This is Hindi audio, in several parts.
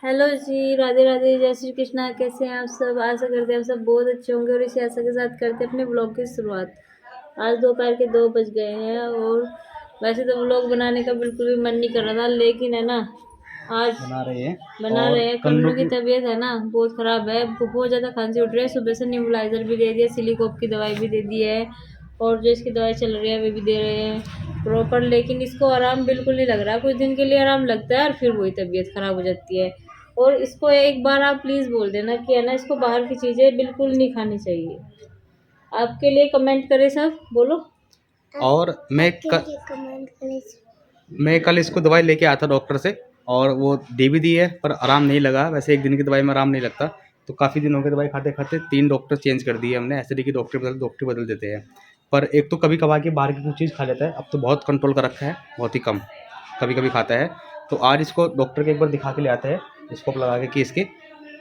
हेलो जी, राधे राधे, जय श्री कृष्णा। कैसे हैं आप सब? आशा करते हैं आप सब बहुत अच्छे होंगे और इसी आशा के साथ करते हैं अपने ब्लॉग की शुरुआत। आज दोपहर के 2 बज गए हैं और वैसे तो ब्लॉग बनाने का बिल्कुल भी मन नहीं कर रहा था, लेकिन है ना, आज बना रहे हैं। कन्नू की तबीयत है ना बहुत ख़राब है, बहुत ज़्यादा खांसी उठ रही है। सुबह से नेबुलाइजर भी दे दिया, सिलिकोप की दवाई भी दे दी है और जो इसकी दवाई चल रही है वे भी दे रहे हैं प्रॉपर, लेकिन इसको आराम बिल्कुल नहीं लग रहा। कुछ दिन के लिए आराम लगता है और फिर वही तबीयत ख़राब हो जाती है। और इसको एक बार आप प्लीज़ बोल देना कि है ना, इसको बाहर की चीज़ें बिल्कुल नहीं खानी चाहिए। आपके लिए कमेंट करें सब, बोलो। और मैं कल इसको दवाई लेके आया था डॉक्टर से और वो दे भी दी है पर आराम नहीं लगा। वैसे एक दिन की दवाई में आराम नहीं लगता, तो काफ़ी दिनों की दवाई खाते खाते 3 डॉक्टर चेंज कर दिए हमने। ऐसे नहीं कि डॉक्टर बदल देते हैं, पर एक तो कभी कभार की बाहर की कुछ चीज़ खा लेता है। अब तो बहुत कंट्रोल कर रखा है, बहुत ही कम कभी कभी खाता है। तो आज इसको डॉक्टर के एक बार दिखा के ले आते हैं, स्कोप लगा के कि इसके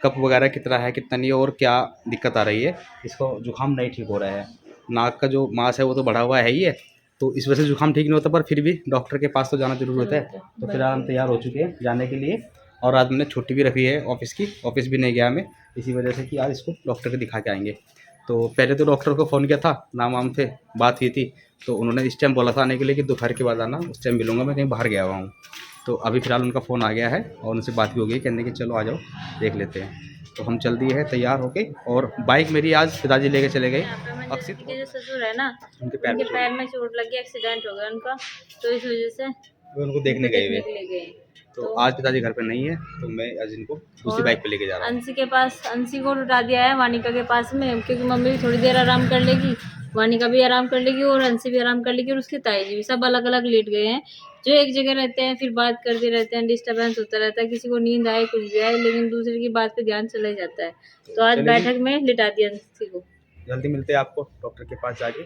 कप वगैरह कितना है कितना नहीं है और क्या दिक्कत आ रही है। इसको जुकाम नहीं ठीक हो रहा है, नाक का जो मांस है वो तो बढ़ा हुआ है ही है, तो इस वजह से जुकाम ठीक नहीं होता, पर फिर भी डॉक्टर के पास तो जाना जरूर होता है। तो फिर हम तैयार हो चुके हैं जाने के लिए और आज मैंने छुट्टी भी रखी है ऑफिस की, ऑफिस भी नहीं गया मैं इसी वजह से कि आज इसको डॉक्टर के दिखा के आएंगे। तो पहले तो डॉक्टर को फ़ोन किया था, नाम वाम थे, बात हुई थी, तो उन्होंने इस टाइम बोला था आने के लिए कि दोपहर के बाद आना, उस टाइम मिलूंगा, मैं कहीं बाहर गया हुआ हूँ। तो अभी फ़िलहाल उनका फ़ोन आ गया है और उनसे बात भी हो गई, कहने कि चलो आ जाओ देख लेते हैं। तो हम चल दिए हैं तैयार होके और बाइक मेरी आज पिताजी लेके चले गए। अक्षित के जो ससुर है ना, उनके पैर में चोट लगी, एक्सीडेंट हो गया उनका, तो इस वजह से वो उनको देखने गए हुए। के लिए गए। तो आज पिताजी घर पे नहीं है, तो मैं आज इनको दूसरी बाइक पे लेके जा रहा हूँ। अंशी के पास, अंशी को लुटा दिया है वानिका के पास में, क्योंकि मम्मी भी थोड़ी देर आराम कर लेगी, वानिका भी आराम कर लेगी और अंशी भी आराम कर लेगी और उसकी ताई जी भी, सब अलग अलग लेट गए हैं। जो एक जगह रहते हैं फिर बात करते रहते हैं, डिस्टर्बेंस होता रहता है, किसी को नींद आए कुछ भी आए, लेकिन दूसरे की बात पे ध्यान चला ही जाता है। तो आज बैठक में लिटा दिया अंशी को। जल्दी मिलते हैं आपको डॉक्टर के पास जाके।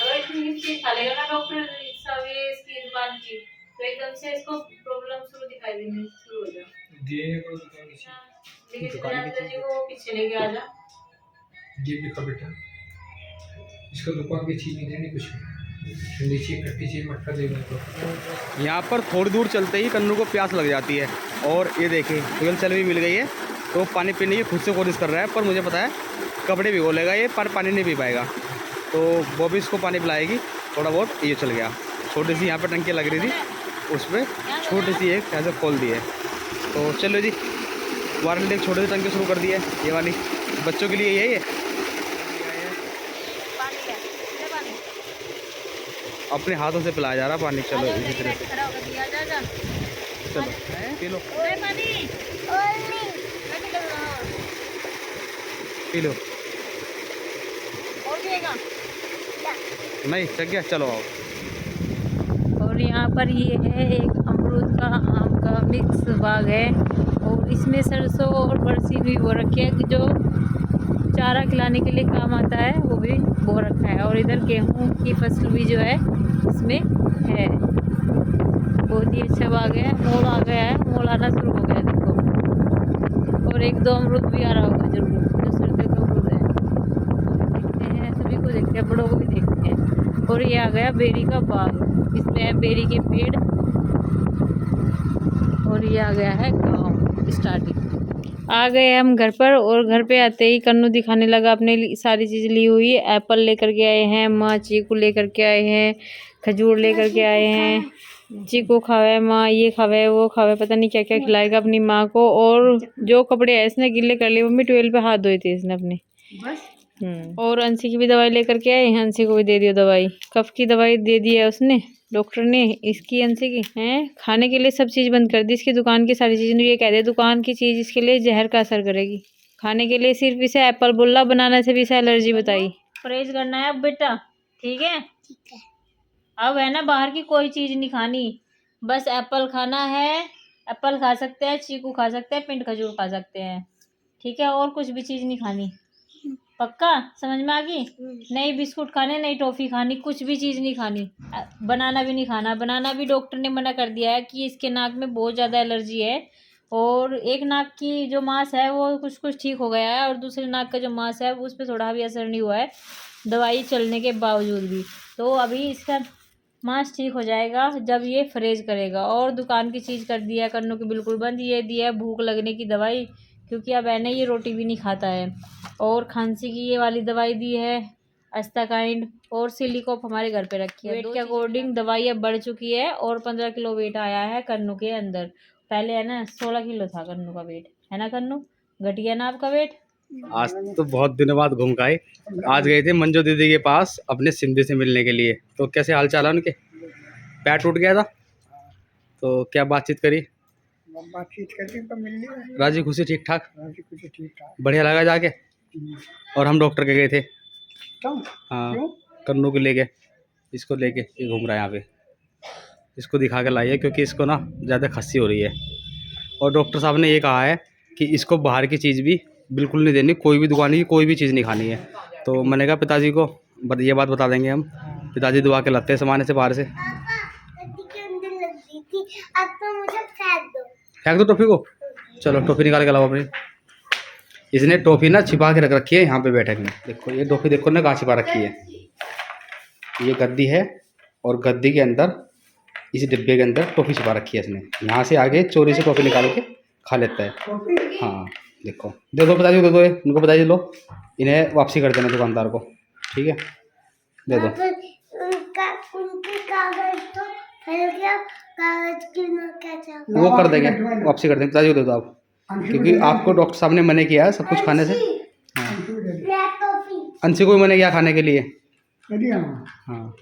अगर इतनी चीज खा लेगा ना डॉक्टर, सब ये इसकी जुबान की, तो एकदम से इसको प्रॉब्लम शुरू दिखाई देनी शुरू हो जाए। लेकिन जी को पीछे लेके आ जा। ये भी खा बेटा, इसको दुकान की चीज नहीं देनी, कुछ ठंडी चीज खट्टी चीज मटका देगा तो। यहाँ पर थोड़ी दूर चलते ही कन्नू को प्यास लग जाती है और ये देखिए ट्वेल्व चल भी मिल गई है, तो पानी पीने की खुद से कोशिश कर रहा है, पर मुझे पता है कपड़े भिगो लेगा ये, पर पानी नहीं पी पाएगा। तो वो भी इसको पानी पिलाएगी थोड़ा बहुत। ये चल गया, छोटी सी यहाँ पर टंकी लग रही थी, उस पर छोटी सी एक ऐसे खोल दी है। तो चलो जी, वारंट एक छोटी सी टंकी शुरू कर दी है, ये वाली बच्चों के लिए यही है। अपने हाथों से पिलाया जा रहा पानी। चलो इसी तरह से चलो पी लो पी लो। नहीं चल गया, चलो आओ। और यहाँ पर ये है एक अमरूद का आम का मिक्स बाग है और इसमें सरसों और बरसी भी बो रखी है, कि जो चारा खिलाने के लिए काम आता है वो भी बो रखा है। और इधर गेहूं की फसल भी जो है इसमें है। बहुत ही अच्छा बाग है। मोल आ गया है, मोल आना शुरू हो गया देखो, और एक दो अमरूद भी आ रहा होगा जरूर, जो सर्दियों का अमरूद है। देखते हैं, सभी को देखते हैं, बड़ों को भी देखते हैं। और ये आ गया बेरी का बाग, इसमें है बेरी के पेड़। और ये आ गया है गाँव स्टार्टिंग। आ गए हम घर पर और घर पे आते ही कन्नू दिखाने लगा अपने सारी चीज़ ली हुई। एप्पल लेकर के आए हैं, माँ चीकू लेकर के आए हैं, खजूर लेकर के आए हैं। चीकू खावे, माँ ये खावे वो खावे, पता नहीं क्या क्या खिलाएगा अपनी माँ को। और जो कपड़े है इसने गिले कर लिए, मम्मी ट्वेल पे हाथ धोए थे इसने अपने। और अंशी की भी दवाई लेकर के आए हैं, अंशी को भी दे दियो दवाई, कफ की दवाई दे दी है उसने, डॉक्टर ने इसकी, अंशी की है। खाने के लिए सब चीज़ बंद कर दी इसकी, दुकान की सारी चीज़। ये कह दे दुकान की चीज़ इसके लिए जहर का असर करेगी। खाने के लिए सिर्फ इसे एप्पल बोला, बनाना से भी इसे एलर्जी बताई। परहेज करना है अब बेटा, ठीक है? अब है ना, बाहर की कोई चीज़ नहीं खानी, बस एप्पल खाना है। एप्पल खा सकते हैं, चीकू खा सकते हैं, पिंड खजूर खा सकते हैं, ठीक है? और कुछ भी चीज़ नहीं खानी, पक्का? समझ में आ गई? नहीं बिस्कुट खाने, नहीं टॉफी खानी, कुछ भी चीज़ नहीं खानी। बनाना भी नहीं खाना। बनाना भी डॉक्टर ने मना कर दिया है कि इसके नाक में बहुत ज़्यादा एलर्जी है, और एक नाक की जो मांस है वो कुछ कुछ ठीक हो गया है, और दूसरे नाक का जो मांस है उस पर थोड़ा भी असर नहीं हुआ है दवाई चलने के बावजूद भी। तो अभी इसका मांस ठीक हो जाएगा जब ये फ्रेज करेगा। और दुकान की चीज़ कर दिया है कन्नू की बिल्कुल बंद। ये दिया है भूख लगने की दवाई, क्योंकि अब है ना ये रोटी भी नहीं खाता है। और खांसी की ये वाली दवाई दी है अस्ताकाइंड। और सिलिकॉप हमारे घर पे रखी है। वेट के अकॉर्डिंग दवाई अब बढ़ चुकी है और 15 किलो वेट आया है कन्नू के अंदर। पहले है ना 16 किलो था कन्नू का वेट, है ना कन्नू? घटिया ना आपका वेट? आज तो बहुत दिनों बाद घूम के आए। आज गए थे मंजू दीदी के पास अपने सिंधी से मिलने के लिए। तो कैसे हाल चाल है उनके? पैर टूट गया था तो क्या बातचीत करी? बातचीत करके तो मिल लिया, राजी खुशी ठीक ठाक? कुछ ठीक ठाक। बढ़िया लगा जाके। और हम डॉक्टर के गए थे। क्यों? हाँ, क्यों? कन्नू को लेके, इसको लेके ये घूम रहा है यहाँ पे। इसको दिखा के लाइए क्योंकि इसको ना ज़्यादा खांसी हो रही है। और डॉक्टर साहब ने ये कहा है कि इसको बाहर की चीज़ भी बिल्कुल नहीं देनी, कोई भी दुकान की कोई भी चीज़ नहीं खानी है। तो मैंने कहा पिताजी को ये बात बता देंगे हम। पिताजी दुआ के लाते हैं सामान से बाहर से। फेंक दो टॉफ़ी को। चलो टॉफ़ी निकाल के लाओ अपनी। इसने टॉफ़ी ना छिपा के रख रखी है यहाँ पे बैठक में। देखो ये टॉफ़ी देखो ना कहाँ छिपा रखी है। ये गद्दी है और गद्दी के अंदर इस डिब्बे के अंदर टॉफ़ी छिपा रखी है इसने। यहाँ से आगे चोरी से टॉफ़ी निकाल के खा लेता है। हाँ देखो, दे दो पिताजी को, दे दो इनको। पिताजी लो, इन्हें वापसी कर देना दुकानदार को, ठीक है? दे दो। वो कर देंगे, वापसी कर देंगे। पिताजी को दे दो आप, क्योंकि आपको डॉक्टर साहब ने मना किया है सब कुछ खाने से। हाँ, अंशी को भी मना किया खाने के लिए। हाँ,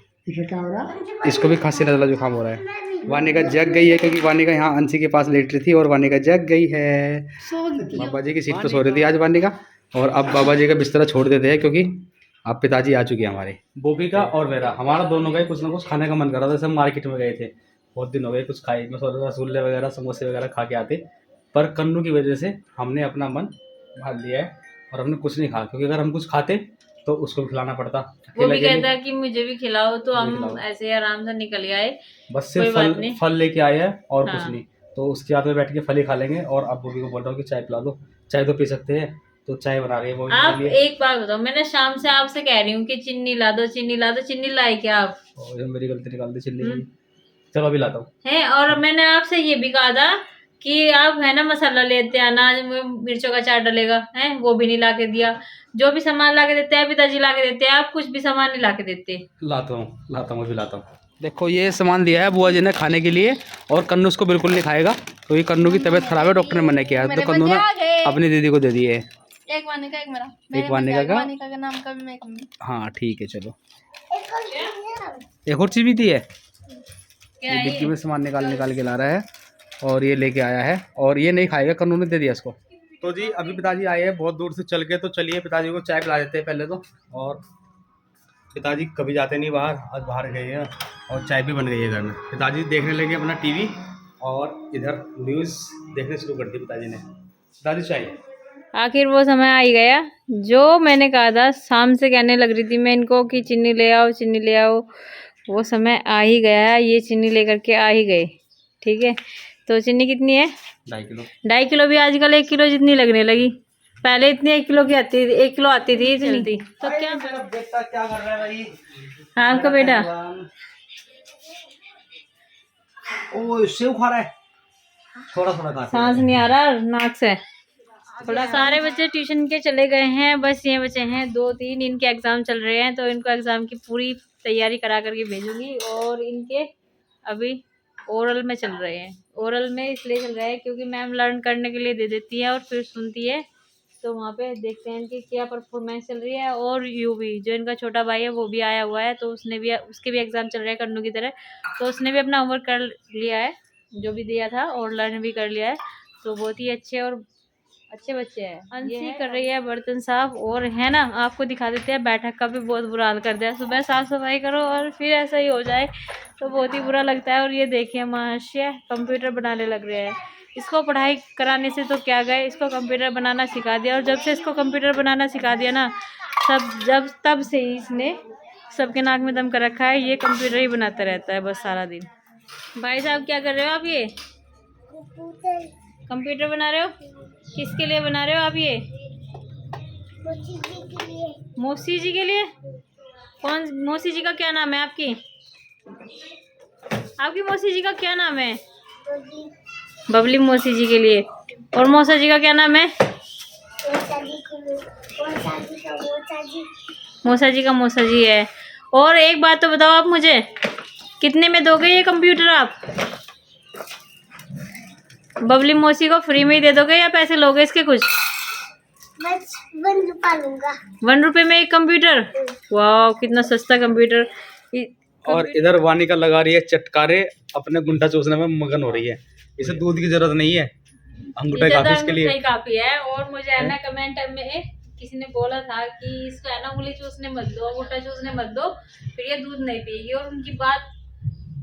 इसको भी खांसी नज़ला जुकाम हो रहा है। वानिका जग गई है क्योंकि वानिका यहाँ अंशी के पास लेट रही थी और वानिका जग गई है। बाबा जी की सीट पर सो रही थी आज वानिका। और अब बाबा जी का बिस्तरा छोड़ देते हैं क्योंकि अब पिताजी आ चुके हैं हमारे। बोबी का और मेरा, हमारा दोनों का ही कुछ ना कुछ खाने का मन कर रहा था। जैसे हम मार्केट में गए थे, बहुत दिन हो गए कुछ खाए। मैं सोच रहा था रसगुल्ले वगैरह समोसे वगैरह खा के आते, पर कन्नू की वजह से हमने अपना मन भाल लिया है और हमने कुछ नहीं खा। क्योंकि अगर हम कुछ खाते तो उसको भी खिलाना पड़ता। वो भी कहता है कि मुझे भी खिलाओ, तो हम ऐसे आराम से निकल आए। बस सिर्फ फल लेके आए हैं और कुछ नहीं। तो उसके हाथ में बैठ के फल ही खा लेंगे। और अब बोबी को बोल रहा हूँ कि चाय पिला दो। चाय तो पी सकते हैं, तो चाय बना रही है वो। आप एक बात बताओ, मैंने शाम से आपसे कह रही हूँ कि चीनी ला दो, चीनी ला दो, चीनी लाई क्या आप? मेरी गलती निकाल दी चीनी की। चलो अभी लाता हूँ। है, और मैंने आपसे ये भी कहा था कि आप है ना मसाला लेते आना, आज मिर्चों का चाट डलेगा, है वो भी नहीं ला के दिया। जो भी सामान ला के देते हैं पिताजी ला के देते हैं, आप कुछ भी सामान नहीं ला के देते। लाता हूँ अभी लाता हूँ। देखो ये सामान दिया है बुआ जी ने खाने के लिए, और कन्नू उसको बिल्कुल नहीं खाएगा क्योंकि कन्नू की तबीयत खराब है, डॉक्टर ने मना किया। तो कन्नू ने अपनी दीदी को दे दिए। एक वानिका एक मेरा। एक वानिका का, वानिका के नाम का भी मैं कहूँगी। हाँ ठीक है चलो। एक और चीज़ भी दी है। ये डिक्की में सामान निकाल के ला रहा है और ये लेके आया है। और ये नहीं खाएगा, कन्नू ने दे दिया इसको। तो जी अभी पिताजी आए हैं बहुत दूर से चल के, तो चलिए पिताजी को चाय पिला देते हैं पहले तो। और पिताजी कभी जाते नहीं बाहर, आज बाहर गए हैं और चाय भी बन गई है घर में। पिताजी देखने लगे अपना टीवी और इधर न्यूज़ देखने शुरू कर दी पिताजी ने। पिताजी चाय। आखिर वो समय आ ही गया जो मैंने कहा था। शाम से कहने लग रही थी मैं इनको कि चीनी ले आओ, चीनी ले आओ। वो समय आ ही गया है, ये चीनी लेकर के आ ही गए, ठीक है? तो चीनी कितनी है? 2.5 किलो। 2.5 किलो भी आजकल 1 किलो जितनी लगने लगी। पहले इतनी 1 किलो की आती थी, 1 किलो आती थी इतनी। तो क्या बेटा क्या कर रहा है भाई? हाँ आपका बेटा ओ सेव खा रहा है, थोड़ा थोड़ा खा। सांस नहीं आ रहा नाक से थोड़ा। सारे बच्चे ट्यूशन के चले गए हैं, बस ये बच्चे हैं 2-3, इनके एग्ज़ाम चल रहे हैं। तो इनको एग्ज़ाम की पूरी तैयारी करा करके भेजूंगी। और इनके अभी ओरल में चल रहे हैं। ओरल में इसलिए चल रहा है क्योंकि मैम लर्न करने के लिए दे देती है और फिर सुनती है। तो वहाँ पे देखते हैं इनकी क्या परफॉर्मेंस चल रही है। और यूवी जो इनका छोटा भाई है वो भी आया हुआ है, तो उसके भी एग्ज़ाम चल रहे हैं कन्नू की तरह। तो उसने भी अपना होमवर्क कर लिया है जो भी दिया था, और लर्न भी कर लिया है। तो बहुत ही अच्छे बच्चे हैं। अंशी कर रही है बर्तन साफ, और है ना आपको दिखा देते हैं बैठक का भी बहुत बुरा हाल कर दिया। सुबह साफ सफाई करो और फिर ऐसा ही हो जाए तो बहुत ही बुरा लगता है। और ये देखिए महाशय कंप्यूटर बनाने लग रहे हैं। इसको पढ़ाई कराने से तो क्या गए, इसको कंप्यूटर बनाना सिखा दिया। और जब से इसको कंप्यूटर बनाना सिखा दिया ना, तब से ही इसने सबके नाक में दम कर रखा है। ये कंप्यूटर ही बनाता रहता है बस सारा दिन। भाई साहब क्या कर रहे हो आप? ये कंप्यूटर बना रहे हो? किसके लिए बना रहे हो आप ये? मौसी जी के लिए। कौन मौसी जी का क्या नाम है आपकी? आपकी मौसी जी का क्या नाम है? बबली मौसी जी के लिए। और मौसा जी का क्या नाम है? मौसा जी का मौसा जी है। और एक बात तो बताओ आप मुझे, कितने में दोगे ये कंप्यूटर आप? बबली मौसी को फ्री में ही दे दोगे या पैसे लोगे इसके कुछ? बस 1 रुपया लूंगा। 1 रुपए में एक कंप्यूटर? वाह, कितना सस्ता कंप्यूटर। और इधर वानी का लगा रही है चटकारे, अपने गुंडा चूसने में मगन हो रही है। इसे दूध की जरूरत नहीं है, अंगूठा काफी इसके लिए। काफी है। और मुझे है ना कमेंट में किसी ने बोला था कि इसको है ना उंगली चूसने मत दो, अंगूठा चूसने मत दो, फिर ये दूध नहीं पिएगी। और उनकी बात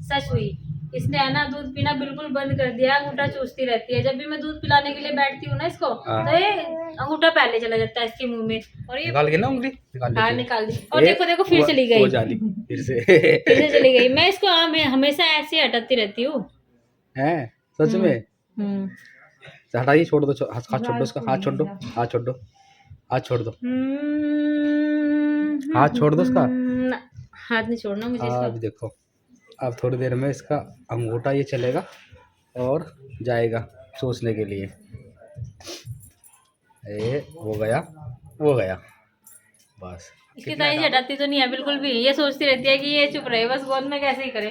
सच हुई। इसने है ना दूध पीना बिल्कुल बंद कर दिया, अंगूठा चूसती रहती है। जब भी मैं दूध पिलाने के लिए बैठती हूँ ना इसको, तो ये अंगूठा पहले चला जाता है इसके मुंह में। और ये निकाल के ना उंगली हाँ निकाल दी। और देखो देखो फिर चली गई, वो जाली फिर से फिर से चली गई। मैं इसको हमेशा ऐसे हटाती रहती हूँ। हैं सच में? हम्म। हटाइए, छोड़ दो, हाथ छोड़ दो उसका, हाथ छोड़ दो, हाथ छोड़ दो, हाथ छोड़ दो, हाथ छोड़ दो उसका। हाथ नहीं छोड़ना मुझे इसका। अब देखो, अब थोड़ी देर में इसका अंगूठा ये चलेगा और जाएगा सोचने के लिए। ये हो गया, वो गया, बस। इसकी ताई हटाती तो नहीं है बिल्कुल भी। ये सोचती रहती है कि ये चुप रहे, बस गोद में कैसे ही करे।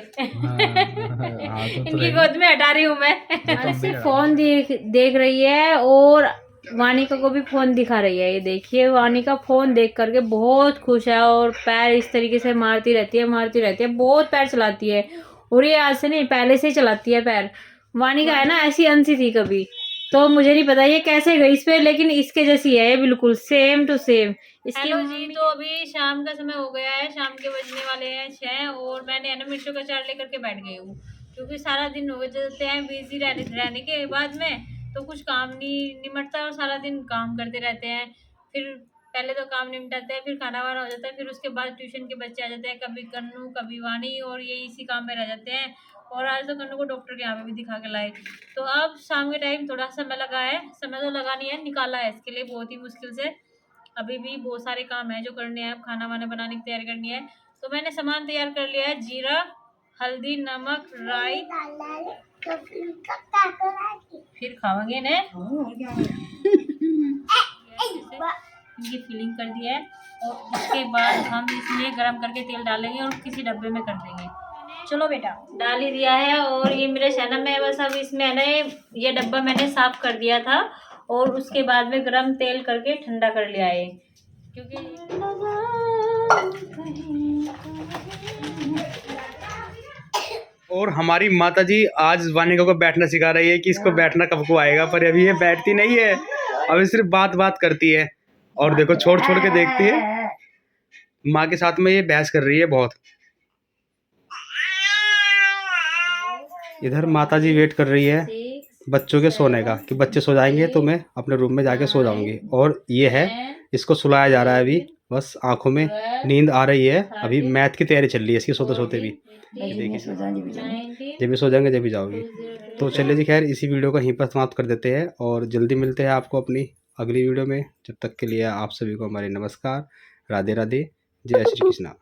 इनकी गोद में हटा रही हूँ मैं। सिर्फ फोन देख रही है और वानिका को भी फोन दिखा रही है। ये देखिए, वानिका फोन देख करके बहुत खुश है और पैर इस तरीके से मारती रहती है, बहुत पैर चलाती है। और ये आज से नहीं, पहले से ही चलाती है पैर। वानिका है ना ऐसी अंसी थी कभी, तो मुझे नहीं पता ये कैसे गई इस पे, लेकिन इसके जैसी है ये बिल्कुल सेम टू सेम। हेलो जी, तो अभी शाम का समय हो गया है, शाम के बजने वाले हैं 6 और मैंने है ना मिर्चों का अचार लेकर के बैठ गई हूँ, क्योंकि सारा दिन हो जाते हैं बिजी रहने के बाद में, तो कुछ काम नहीं निमटता और सारा दिन काम करते रहते हैं। फिर पहले तो काम निपटाते हैं, फिर खाना वाना हो जाता है, फिर उसके बाद ट्यूशन के बच्चे आ जाते हैं, कभी कन्नू कभी वानी, और ये इसी काम में रह जाते हैं। और आज तो कन्नू को डॉक्टर के यहाँ पे भी दिखा के लाए। तो अब शाम के टाइम थोड़ा समय लगा है, समय तो लगा नहीं है, निकाला है इसके लिए बहुत ही मुश्किल से। अभी भी बहुत सारे काम है जो करने हैं, अब खाना वाना बनाने की तैयारी करनी है। तो मैंने सामान तैयार कर लिया है, जीरा, हल्दी, नमक, राई, फिर खावांगे ने इनकी फिलिंग कर दी है। और उसके बाद हम इसमें गरम करके तेल डालेंगे और किसी डब्बे में कर देंगे। चलो बेटा, डाल ही दिया है। और ये मेरे शहना में बस अब इसमें है ना ये डब्बा मैंने साफ कर दिया था और उसके बाद में गरम तेल करके ठंडा कर लिया है, क्योंकि और हमारी माता जी आज वानिका को बैठना सिखा रही है कि इसको बैठना कब को आएगा, पर अभी ये बैठती नहीं है, अभी सिर्फ बात करती है। और देखो छोड़ के देखती है, माँ के साथ में ये बहस कर रही है बहुत। इधर माता जी वेट कर रही है बच्चों के सोने का, कि बच्चे सो जाएंगे तो मैं अपने रूम में जाके सो जाऊंगी। और ये है, इसको सुलाया जा रहा है अभी, बस आंखों में नींद आ रही है। अभी मैथ की तैयारी चल रही है इसकी, सोते भी। देखिए जब भी सो जाएंगे जब भी जाओगी। तो चलिए जी, खैर इसी वीडियो को यहीं पर समाप्त कर देते हैं और जल्दी मिलते हैं आपको अपनी अगली वीडियो में। जब तक के लिए आप सभी को हमारी नमस्कार, राधे राधे, जय श्री कृष्णा।